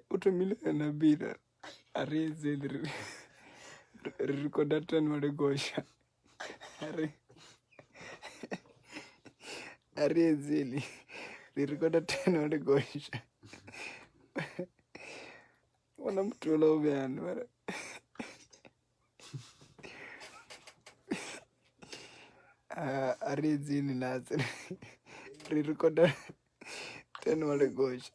utomile na bira areze rikoda tani wale gosha areze rikoda tani wale gosha wana mtu wala ubeani wala areze nazi rikoda tani wale gosha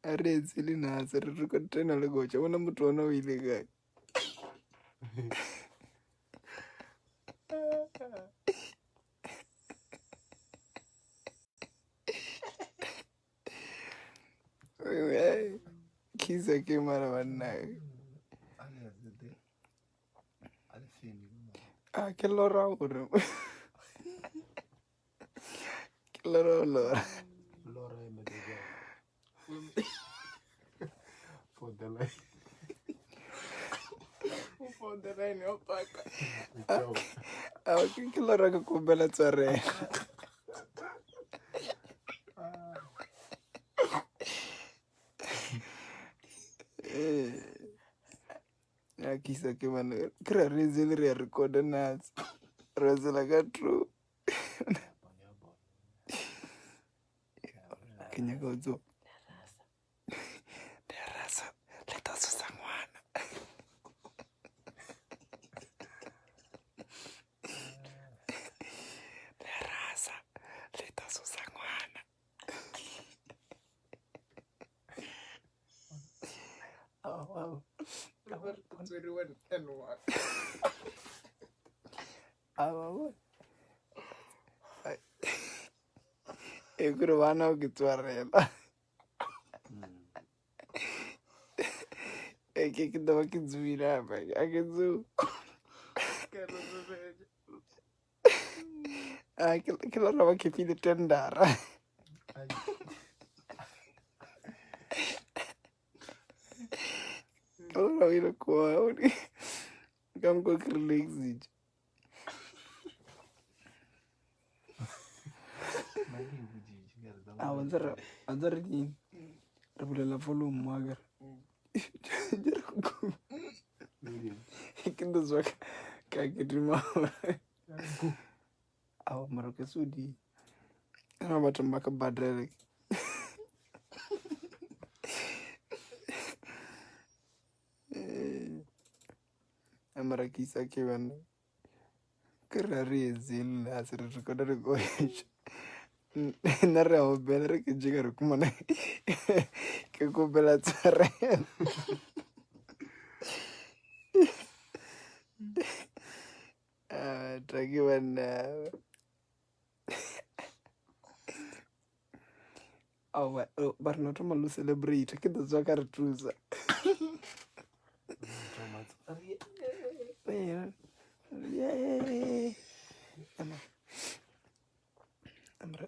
areze nazi rikoda tani wale gosha wana mtu wana wile gai kisa ke mara wannan ke lora wurin ke lora for the line opaka ke lora ka kumbela tsare kisa ke mana kira rezeli re recorda nas rezela ka true kenya ka uzo terasa leta susangwana terasa leta susangwana wow ekuru vana ukitwarela ekekidava kidzuvira apa akedzu kilorava kipile tendara kilorava kuwaoni kamko kirelaxije wanzara nini rivulela volume magara kindozwa kakitimawa awa mara kesudi anabata makabadrele amara kisa kevana kirarezeli asiri rikoda rigoesha nare aubela rikijika rikumana kekubela tsare takiwana awa barinotoma lo celebrate kindozwa karitruza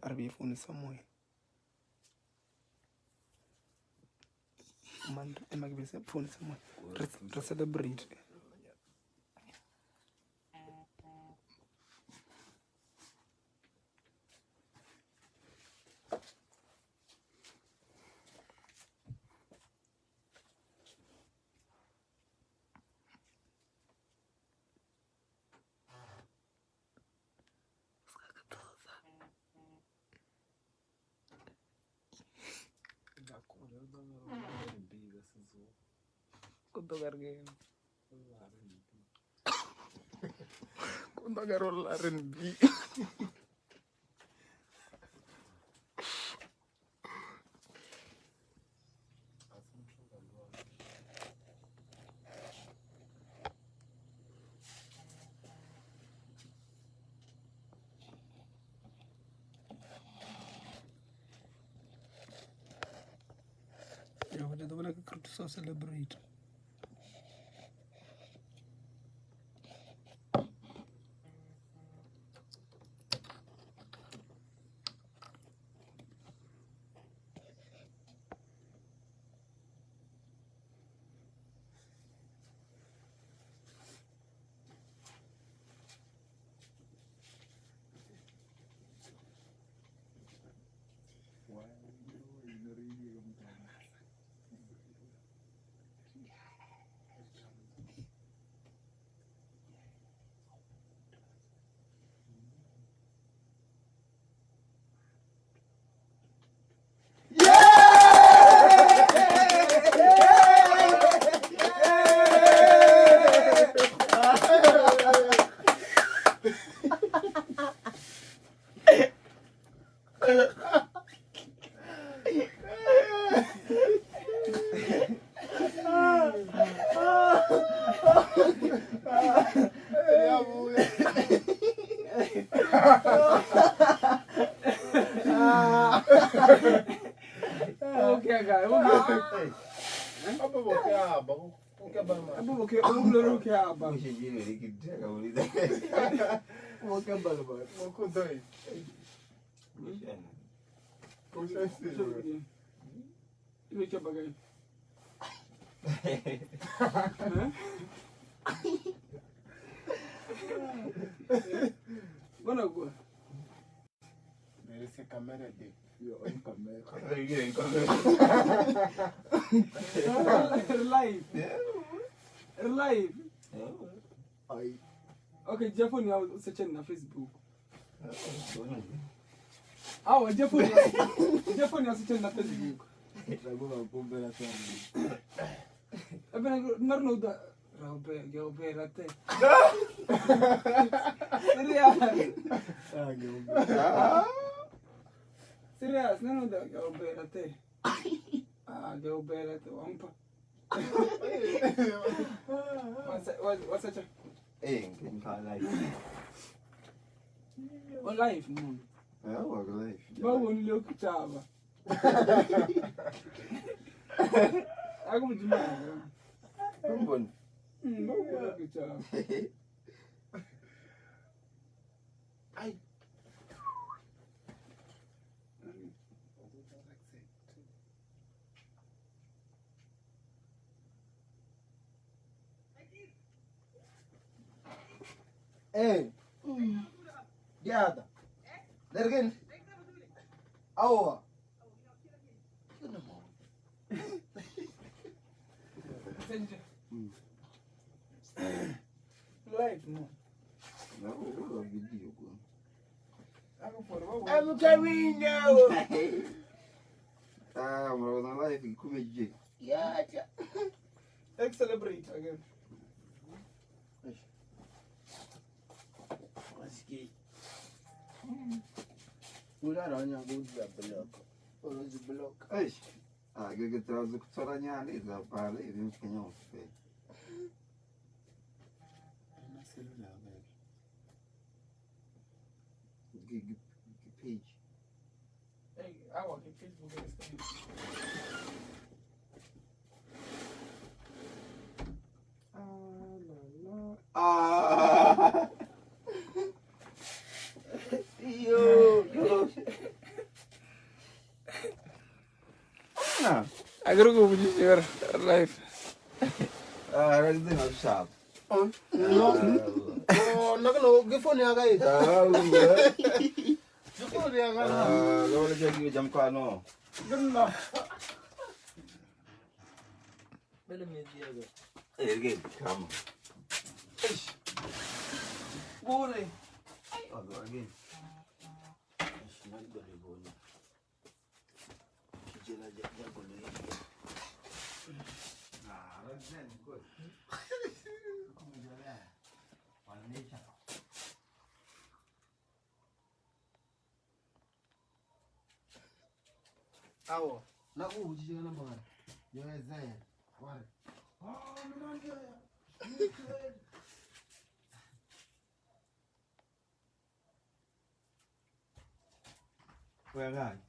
aribifundisa moyo man emakibise fundisa moyo re celebrate Kundagarola R&B ya wale dobla que creo que se celebrate Okay, guy. Apa boke abang? Boke abang mah. Abu boke, abu loro ke aba. Mwisho jini likitaka uliza. Boke abang mah. Boke doi. Mishana. Boke sih. Ibe ke bagay. Bona go. There is a camera there. You on camera. Live. Live. Ay. Okay, Jeffo ni search na Facebook. Ah, Jeffo ni search na Facebook. Sababu pombe la sana. Ebe narno da Gaube rate. Serious. Ah, gombe. Serious, narno da Gaube rate. Ah, Gaube rate wampa. What's that? Nka live. On live mo. Wako live. Bawo nilio kuchaba. Ako mjuma. Mbona? Bawo nilio kuchaba. Ay. Eh. Jada. Dergen. Awa. Live mo. No, video ko. Ako for bawo. I'm coming now. Mara na live kumeje. Yeah. Let's celebrate again. Marskay. Ularanya kuja block. Orozi block. Ai. Gege trazo kutsora nyane za pale ili Kenya ufe. Na cellular bag. Gege page. Hey, I want to Facebook Instagram. Yo. I gotta go with your life. Everything was sharp. No. Oh, nakano gifoni aga ita. Gifoni aga. Lo jadi jam kano. Ganda. Bele mezi aga. Erge come. Gore. Oh, go again. Shimali bele boni. Kijela jago le. That's good. Awo. Naku ujije na mara. Yaweza. Wale. Mnangia. Where are you?